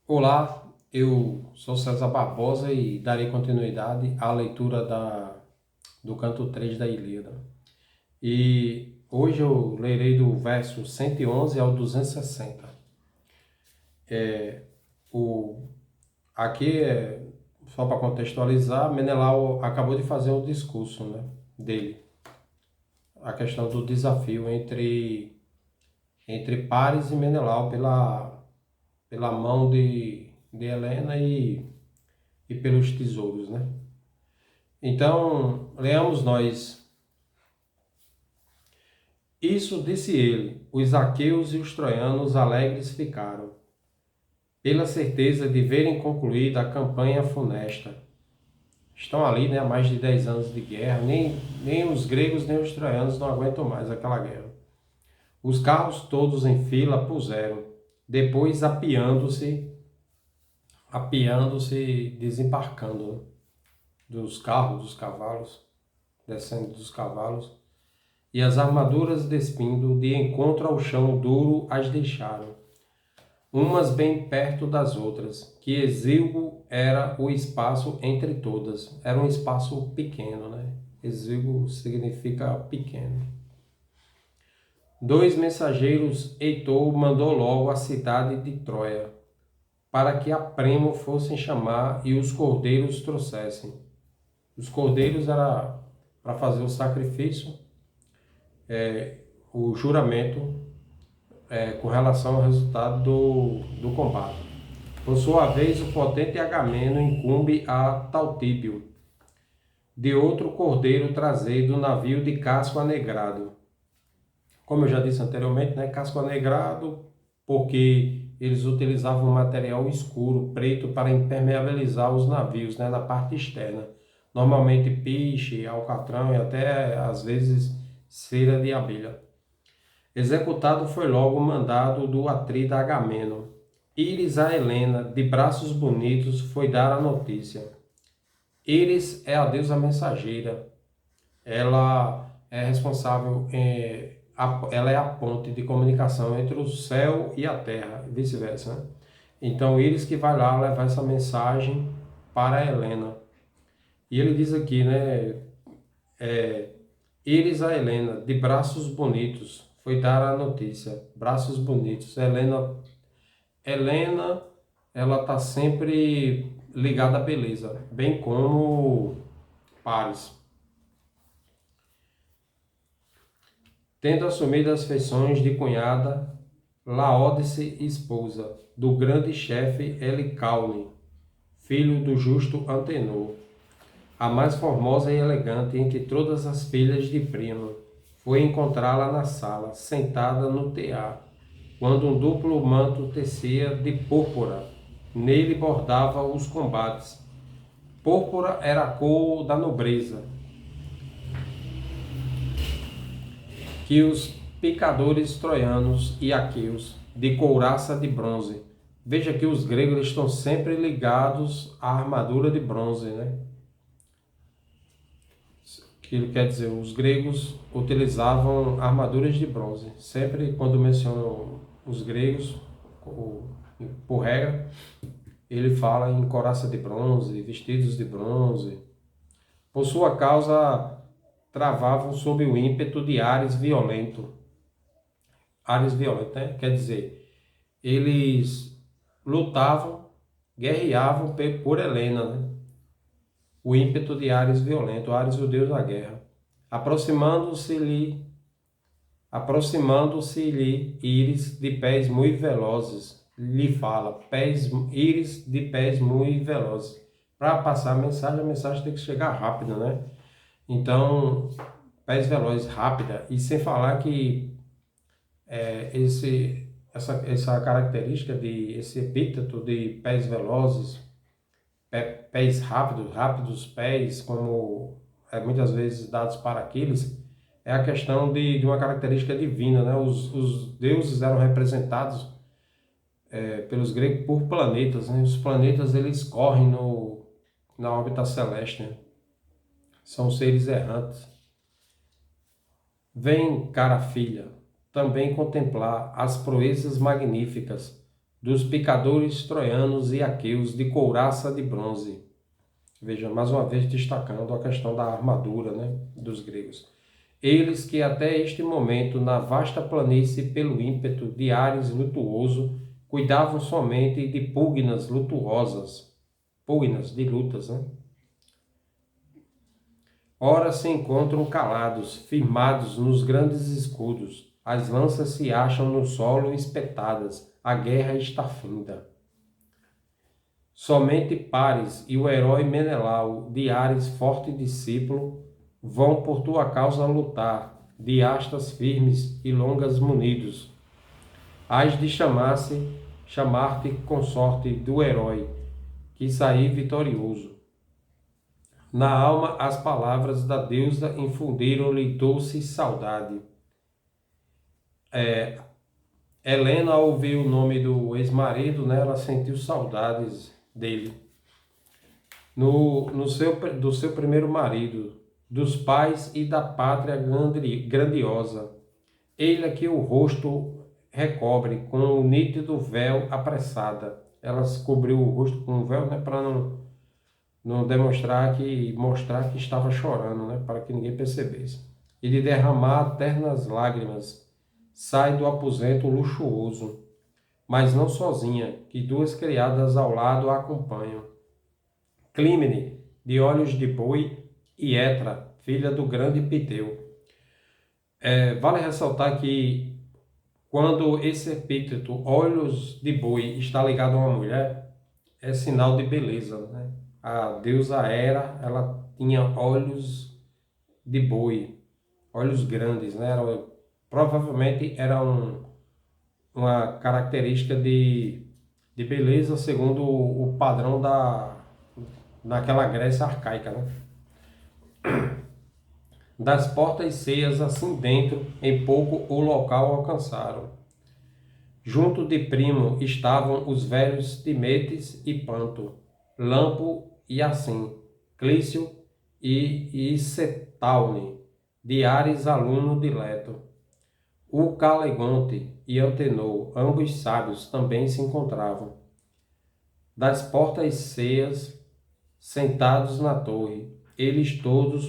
Olá, eu sou César Barbosa e darei continuidade à leitura do canto 3 da Ilíada. E hoje eu lerei do verso 111 ao 260. O, aqui, só para contextualizar, Menelau acabou de fazer um discurso, né, dele, a questão do desafio entre Paris e Menelau pela mão de Helena e pelos tesouros, né? Então, leamos nós. Isso disse ele, os aqueus e os troianos alegres ficaram, pela certeza de verem concluída a campanha funesta. Estão ali, né, há mais de 10 anos de guerra, nem os gregos nem os troianos não aguentam mais aquela guerra. Os carros todos em fila puseram, depois apiando-se, desembarcando, né, dos carros, dos cavalos, descendo dos cavalos, e as armaduras despindo, de encontro ao chão duro as deixaram, umas bem perto das outras, que exíguo era o espaço entre todas. Era um espaço pequeno, né? Exíguo significa pequeno. Dois mensageiros Heitor mandou logo à cidade de Troia, para que a primo fossem chamar e os cordeiros trouxessem. Os cordeiros era para fazer o sacrifício, o juramento com relação ao resultado do combate. Por sua vez, o potente Agamemnon incumbe a Taltíbio, de outro cordeiro trazido do navio de casco anegrado. Como eu já disse anteriormente, né, casco anegrado, porque eles utilizavam um material escuro, preto, para impermeabilizar os navios, né, na parte externa. Normalmente piche, alcatrão e até, às vezes, cera de abelha. Executado foi logo o mandado do atrida Agamemnon. Íris a Helena, de braços bonitos, foi dar a notícia. Íris é a deusa mensageira. Ela é responsável, ela é a ponte de comunicação entre o céu e a terra, vice-versa, né? Então, Íris que vai lá levar essa mensagem para Helena. E ele diz aqui, né? Íris a Helena, de braços bonitos, foi dar a notícia. Braços bonitos. Helena, ela está sempre ligada à beleza, bem como Paris. Tendo assumido as feições de cunhada, Laódice esposa do grande chefe Helicaune, filho do justo Antenor, a mais formosa e elegante entre todas as filhas de Príamo, foi encontrá-la na sala, sentada no tear, quando um duplo manto tecia de púrpura. Nele bordava os combates. Púrpura era a cor da nobreza, que os picadores troianos e aqueus, de couraça de bronze. Veja que os gregos estão sempre ligados à armadura de bronze, né? Que quer dizer, os gregos utilizavam armaduras de bronze. Sempre quando mencionam os gregos, por regra, ele fala em couraça de bronze, vestidos de bronze. Por sua causa, travavam sob o ímpeto de Ares violento. Ares violento, né? Quer dizer, eles lutavam, guerreavam por Helena, né? O ímpeto de Ares violento, Ares o deus da guerra. Aproximando-se-lhe Íris de pés muito velozes, lhe fala, Íris de pés muito velozes. Para passar a mensagem tem que chegar rápida, né? Então, pés velozes, rápida, e sem falar que essa característica esse epíteto de pés velozes, pés rápidos pés, como muitas vezes dados para Aquiles, é a questão de uma característica divina, né? Os deuses eram representados pelos gregos por planetas, né? Os planetas eles correm na órbita celeste, né? São seres errantes. Vem, cara filha, também contemplar as proezas magníficas dos picadores troianos e aqueus de couraça de bronze. Veja, mais uma vez destacando a questão da armadura, né, dos gregos. Eles que até este momento, na vasta planície, pelo ímpeto de Ares lutuoso, cuidavam somente de pugnas lutuosas, pugnas de lutas, né? Ora se encontram calados, firmados nos grandes escudos, as lanças se acham no solo espetadas, a guerra está finda. Somente Paris e o herói Menelau, de Ares forte discípulo, vão por tua causa lutar, de astas firmes e longas munidos. Hás de chamar-te consorte do herói, que saí vitorioso. Na alma as palavras da deusa infundiram-lhe doce saudade. Helena, ao ouvir o nome do ex-marido, né, ela sentiu saudades dele. Do seu primeiro marido, dos pais e da pátria grandiosa. Ele que o rosto recobre com o nítido véu apressada. Ela se cobriu o rosto com um véu, né, para não mostrar que estava chorando, né, para que ninguém percebesse. E de derramar ternas lágrimas, sai do aposento luxuoso, mas não sozinha, que duas criadas ao lado a acompanham. Clímene, de olhos de boi, e Etra, filha do grande Piteu. Vale ressaltar que quando esse epíteto, olhos de boi, está ligado a uma mulher, é sinal de beleza, né? A deusa Hera, ela tinha olhos de boi, olhos grandes, né? Provavelmente era uma característica de beleza segundo o padrão naquela Grécia arcaica, né? Das portas ceias assim dentro, em pouco o local alcançaram. Junto de Primo estavam os velhos Timetes e Panto, Lampo e assim, Clício e Cetaune, de Ares aluno dileto. O Calegonte e Antenor, ambos sábios, também se encontravam. Das portas ceias, sentados na torre, eles todos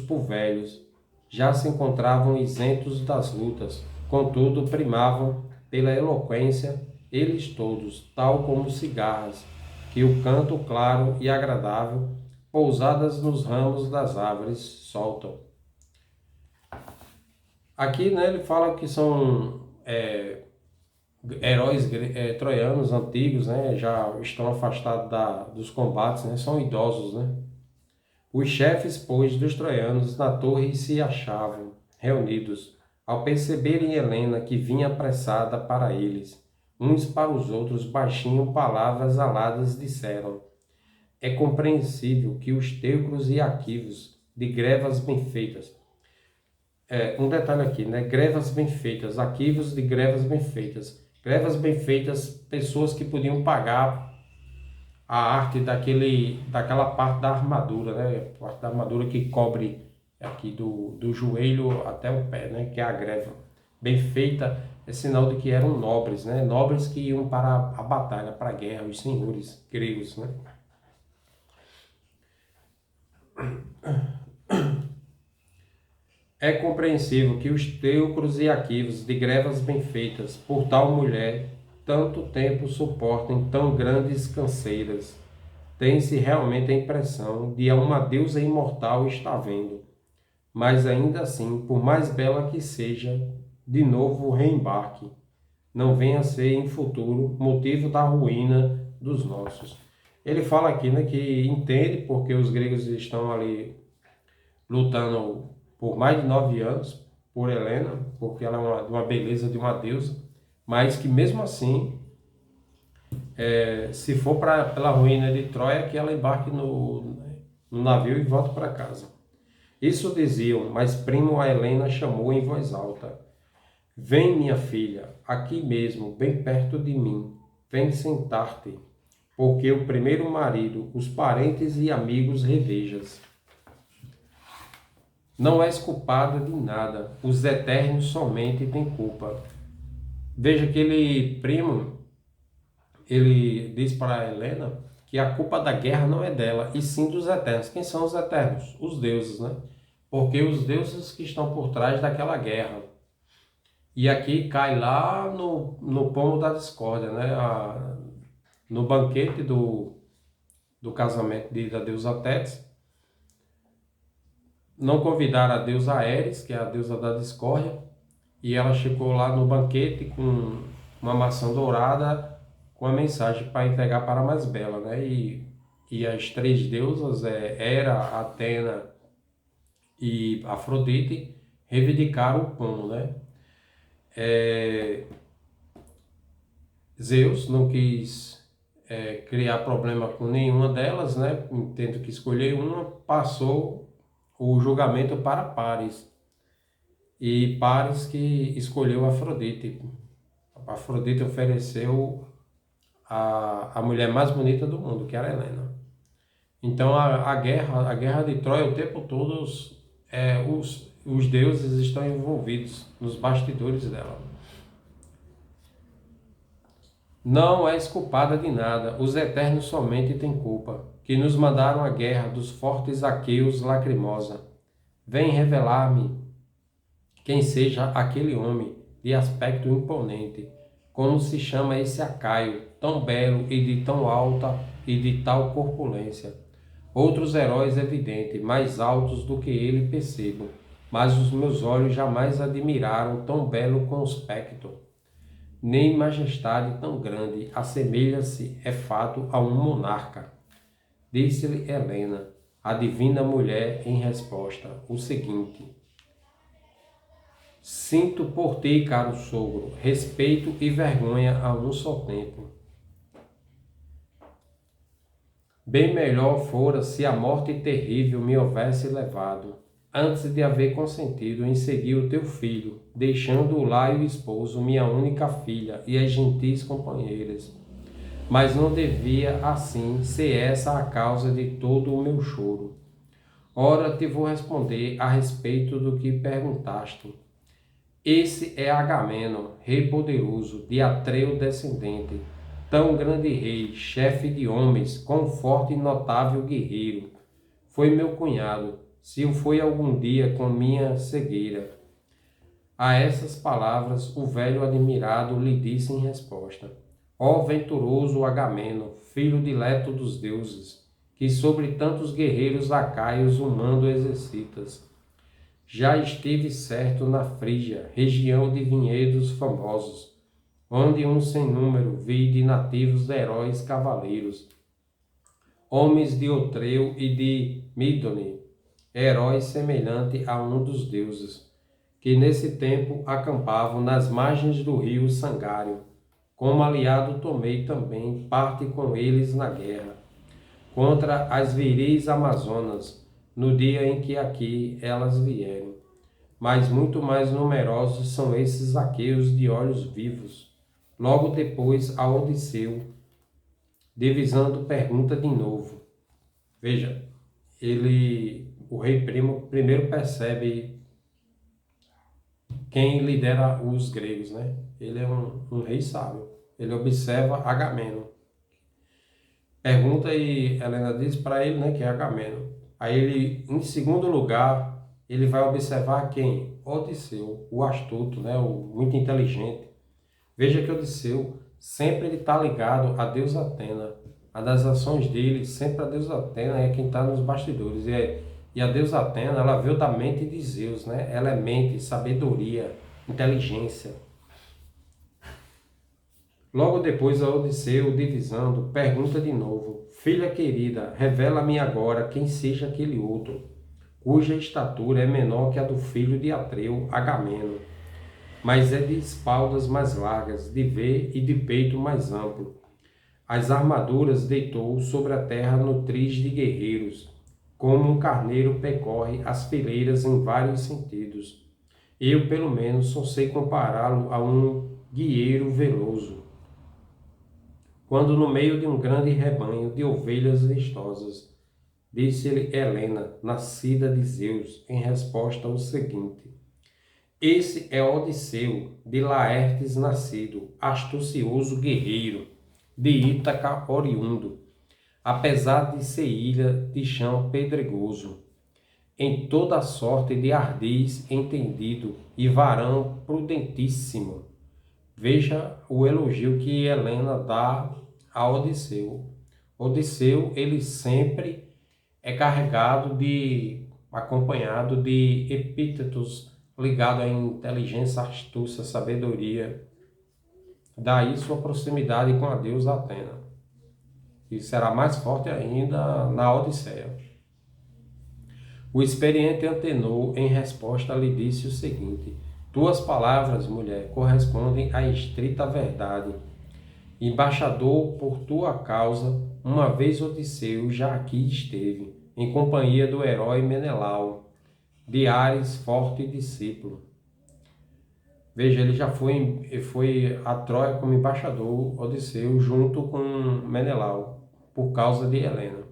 por velhos, já se encontravam isentos das lutas, contudo primavam pela eloquência, eles todos, tal como cigarras, que o canto claro e agradável, pousadas nos ramos das árvores, soltam. Aqui, né, ele fala que são heróis troianos antigos, né, já estão afastados dos combates, né, são idosos, né. Os chefes, pois, dos troianos na torre se achavam reunidos, ao perceberem Helena que vinha apressada para eles. Uns para os outros baixinho palavras aladas disseram: é compreensível que os teucros e aquivos, de grevas bem feitas, um detalhe aqui, né? Grevas bem feitas, aquivos de grevas bem feitas. Grevas bem feitas, pessoas que podiam pagar a arte daquela parte da armadura, né? A parte da armadura que cobre aqui do joelho até o pé, né? Que é a greva. Bem feita é sinal de que eram nobres, né? Nobres que iam para a batalha, para a guerra, os senhores gregos, né? É compreensível que os teucros e aquivos de grevas bem feitas por tal mulher tanto tempo suportem tão grandes canseiras. Tem-se realmente a impressão de uma deusa imortal está vendo, mas ainda assim, por mais bela que seja, de novo reembarque, não venha a ser em futuro motivo da ruína dos nossos. Ele fala aqui, né, que entende porque os gregos estão ali lutando por mais de 9 anos por Helena, porque ela é uma beleza de uma deusa, mas que mesmo assim, se for pela ruína de Troia, que ela embarque no navio e volte para casa. Isso diziam, mas Primo a Helena chamou em voz alta: vem, minha filha, aqui mesmo, bem perto de mim, vem sentar-te, porque o primeiro marido, os parentes e amigos revejas. Não és culpada de nada, os eternos somente têm culpa. Veja que ele, primo, ele diz para Helena que a culpa da guerra não é dela, e sim dos eternos. Quem são os eternos? Os deuses, né? Porque os deuses que estão por trás daquela guerra. E aqui cai lá no pomo da discórdia, né? No banquete do casamento da deusa Tétis, não convidaram a deusa Ares, que é a deusa da discórdia, e ela chegou lá no banquete com uma maçã dourada com a mensagem para entregar para a mais bela, né? E as três deusas, Hera, Atena e Afrodite, reivindicaram o pomo, né? Zeus não quis criar problema com nenhuma delas, né? Tendo que escolher uma, passou o julgamento para Paris. E Paris que escolheu Afrodite. Afrodite ofereceu a mulher mais bonita do mundo, que era Helena. Então a guerra de Troia, o tempo todo, os deuses estão envolvidos nos bastidores dela. Não és culpada de nada, os eternos somente têm culpa, que nos mandaram a guerra dos fortes aqueus lacrimosa. Vem revelar-me quem seja aquele homem de aspecto imponente, como se chama esse acaio, tão belo e de tão alta e de tal corpulência. Outros heróis evidente, mais altos do que ele percebo, mas os meus olhos jamais admiraram tão belo conspecto. Nem majestade tão grande, assemelha-se, é fato, a um monarca. Disse-lhe Helena, a divina mulher, em resposta, o seguinte: sinto por ti, caro sogro, respeito e vergonha a um só tempo. Bem melhor fora se a morte terrível me houvesse levado, antes de haver consentido em seguir o teu filho, deixando o lar e o esposo, minha única filha, e as gentis companheiras. Mas não devia, assim, ser essa a causa de todo o meu choro. Ora, te vou responder a respeito do que perguntaste. Esse é Agamemnon, rei poderoso, de Atreu descendente, tão grande rei, chefe de homens, com forte e notável guerreiro. Foi meu cunhado, se o foi algum dia com minha cegueira. A essas palavras o velho admirado lhe disse em resposta: ó venturoso Agamemnon, filho dileto dos deuses, que sobre tantos guerreiros lacaios o mando exercitas. Já estive certo na Frígia, região de vinhedos famosos, onde um sem número vi de nativos heróis cavaleiros, homens de Otreu e de Mídone, heróis semelhante a um dos deuses, que nesse tempo acampavam nas margens do rio Sangário. Como aliado tomei também parte com eles na guerra, contra as viris amazonas, no dia em que aqui elas vieram. Mas muito mais numerosos são esses aqueus de olhos vivos. Logo depois a Odisseu, divisando, pergunta de novo. Veja, o rei Primo primeiro percebe quem lidera os gregos, né? Ele é um rei sábio. Ele observa Agamemnon. Pergunta e Helena diz para ele, né, que é Agamemnon. Aí ele, em segundo lugar, ele vai observar quem? Odisseu, o astuto, né, o muito inteligente. Veja que Odisseu sempre ele está ligado a deusa Atena. A das ações dele, sempre a deusa Atena é quem está nos bastidores. E a deusa Atena, ela veio da mente de Zeus, né? Ela é mente, sabedoria, inteligência. Logo depois a Odisseu, divisando, pergunta de novo: filha querida, revela-me agora quem seja aquele outro, cuja estatura é menor que a do filho de Atreu, Agamemnon, mas é de espaldas mais largas, de ver e de peito mais amplo. As armaduras deitou sobre a terra nutriz de guerreiros, como um carneiro percorre as fileiras em vários sentidos. Eu, pelo menos, só sei compará-lo a um guieiro veloso, quando no meio de um grande rebanho de ovelhas vistosas, disse-lhe Helena, nascida de Zeus, em resposta ao seguinte: Esse é Odisseu, de Laertes nascido, astucioso guerreiro, de Ítaca oriundo, apesar de ser ilha de chão pedregoso, em toda sorte de ardiz entendido e varão prudentíssimo. Veja o elogio que Helena dá a Odisseu. Odisseu, ele sempre é acompanhado de epítetos ligados à inteligência, astúcia, sabedoria. Daí sua proximidade com a deusa Atena. E será mais forte ainda na Odisseia. O experiente Antenor, em resposta, lhe disse o seguinte: tuas palavras, mulher, correspondem à estrita verdade. Embaixador por tua causa, uma vez Odisseu já aqui esteve, em companhia do herói Menelau, de Ares forte discípulo. Veja, ele já foi a Troia como embaixador, Odisseu, junto com Menelau, por causa de Helena.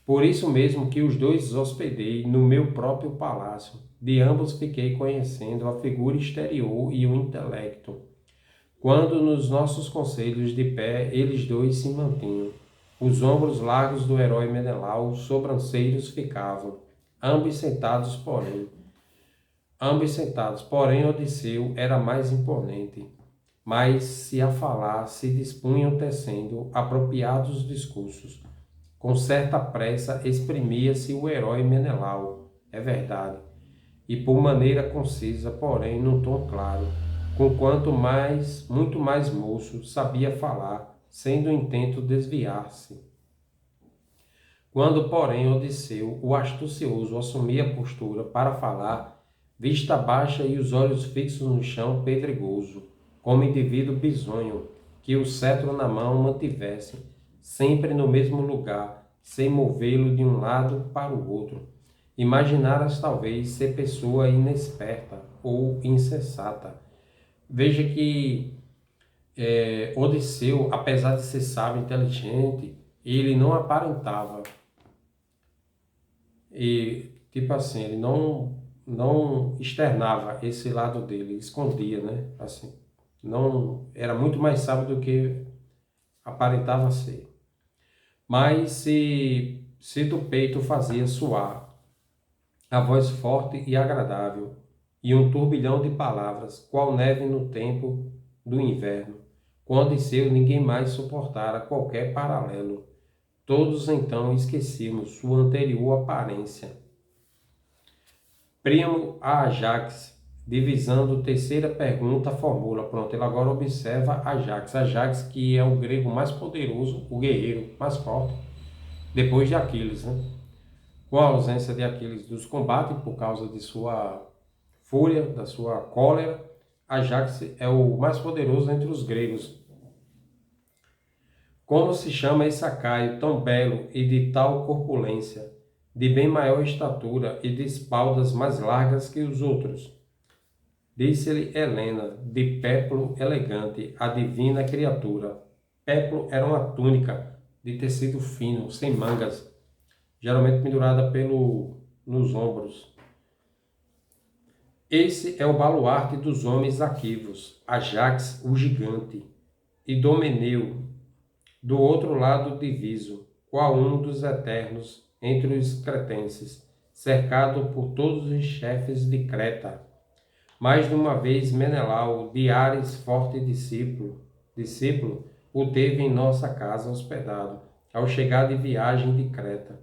Por isso mesmo que os dois hospedei no meu próprio palácio. De ambos fiquei conhecendo a figura exterior e o intelecto. Quando nos nossos conselhos de pé eles dois se mantinham, os ombros largos do herói Menelau, os sobranceiros ficavam, ambos sentados, porém Odisseu era mais imponente, mas se a falar se dispunham tecendo apropriados discursos. Com certa pressa exprimia-se o herói Menelau, é verdade, e por maneira concisa, porém num tom claro, muito mais moço, sabia falar, sendo o intento desviar-se. Quando, porém, Odisseu, o astucioso, assumia a postura para falar, vista baixa e os olhos fixos no chão pedregoso, como indivíduo bisonho, que o cetro na mão mantivesse, sempre no mesmo lugar, sem movê-lo de um lado para o outro. Imaginaras talvez ser pessoa inexperta ou insensata. Veja que Odisseu, apesar de ser sábio e inteligente, ele não aparentava. E, tipo assim, ele não externava esse lado dele, escondia, né? Assim, não, era muito mais sábio do que aparentava ser. Mas se do peito fazia soar a voz forte e agradável, e um turbilhão de palavras, qual neve no tempo do inverno. Com Odisseu ninguém mais suportara qualquer paralelo. Todos então esquecíamos sua anterior aparência. Primo a Ajax, divisando terceira pergunta, formula. Pronto, ele agora observa Ajax. Ajax, que é o grego mais poderoso, o guerreiro mais forte, depois de Aquiles, né? Com a ausência de Aquiles dos combates, por causa de sua fúria, da sua cólera, Ajax é o mais poderoso entre os gregos. Como se chama esse acaio tão belo e de tal corpulência, de bem maior estatura e de espaldas mais largas que os outros? Disse-lhe Helena, de péplo elegante, a divina criatura. Péplo era uma túnica de tecido fino, sem mangas, geralmente pendurada nos ombros. Esse é o baluarte dos homens aquivos, Ajax, o gigante, e Domeneu, do outro lado diviso, qual um dos eternos entre os cretenses, cercado por todos os chefes de Creta. Mais de uma vez Menelau, de Ares forte discípulo, o teve em nossa casa hospedado, ao chegar de viagem de Creta.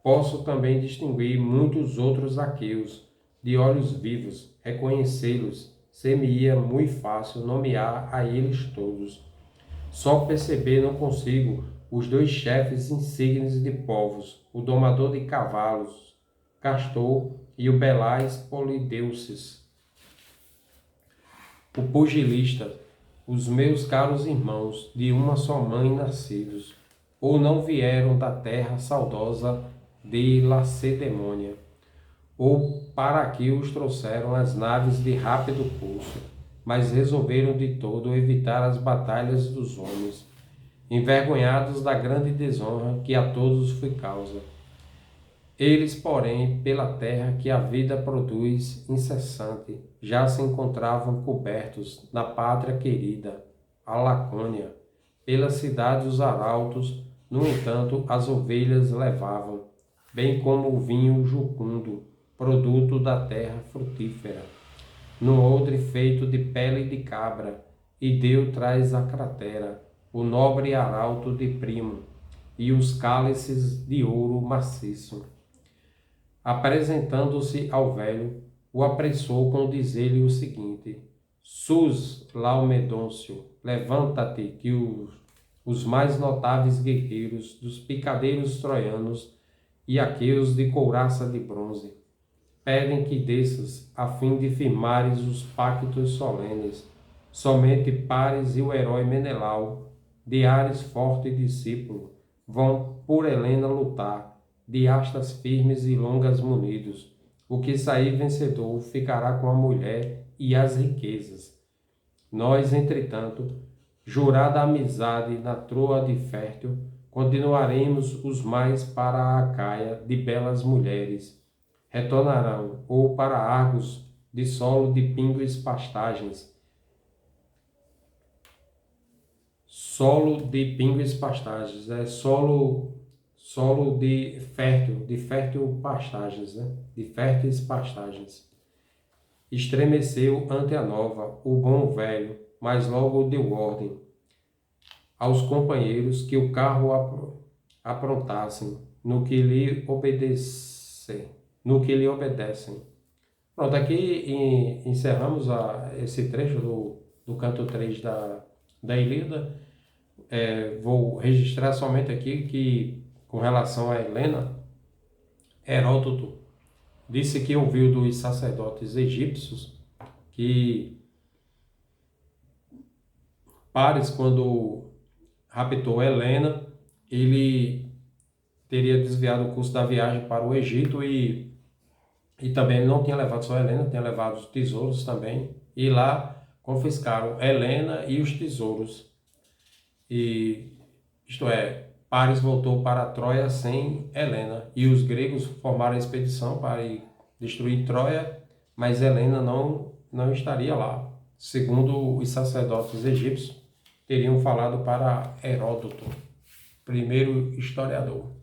Posso também distinguir muitos outros aqueus, de olhos vivos, reconhecê-los, ser-me-ia muito fácil nomear a eles todos. Só perceber não consigo os dois chefes insignes de povos, o domador de cavalos, Castor, e o Belais Polideuces, o pugilista, os meus caros irmãos, de uma só mãe nascidos, ou não vieram da terra saudosa de Lacedemônia, ou para aqui os trouxeram as naves de rápido curso, mas resolveram de todo evitar as batalhas dos homens, envergonhados da grande desonra que a todos foi causa. Eles, porém, pela terra que a vida produz incessante, já se encontravam cobertos na pátria querida, a Lacônia, pela cidade dos arautos. No entanto, as ovelhas levavam, bem como o vinho jucundo, produto da terra frutífera, no odre feito de pele de cabra, e deu traz a cratera, o nobre arauto de primo, e os cálices de ouro maciço. Apresentando-se ao velho, o apressou com dizer-lhe o seguinte: Sus Laomedôncio, levanta-te, que os mais notáveis guerreiros dos picadeiros troianos e aqueus de couraça de bronze pedem que desças, a fim de firmares os pactos solenes. Somente Paris e o herói Menelau, de Ares forte discípulo, vão por Helena lutar, de astas firmes e longas munidos. O que sair vencedor ficará com a mulher e as riquezas. Nós, entretanto, jurada amizade na Troa de fértil, continuaremos os mais para a Acaia de belas mulheres. Retornarão, ou para Argos, de solo de píngues pastagens. Solo de píngues pastagens, solo de fértil pastagens, de férteis pastagens. Estremeceu ante a nova o bom velho, mas logo deu ordem aos companheiros que o carro aprontassem no que lhe obedecem. Pronto, aqui encerramos esse trecho do canto 3 da Ilíada. Vou registrar somente aqui que, com relação a Helena, Heródoto disse que ouviu dos sacerdotes egípcios que Paris, quando raptou Helena, ele teria desviado o curso da viagem para o Egito e também ele não tinha levado só Helena, tinha levado os tesouros também, e lá confiscaram Helena e os tesouros. Isto é, Paris voltou para Troia sem Helena, e os gregos formaram a expedição para ir destruir Troia, mas Helena não estaria lá, segundo os sacerdotes egípcios teriam falado para Heródoto, primeiro historiador.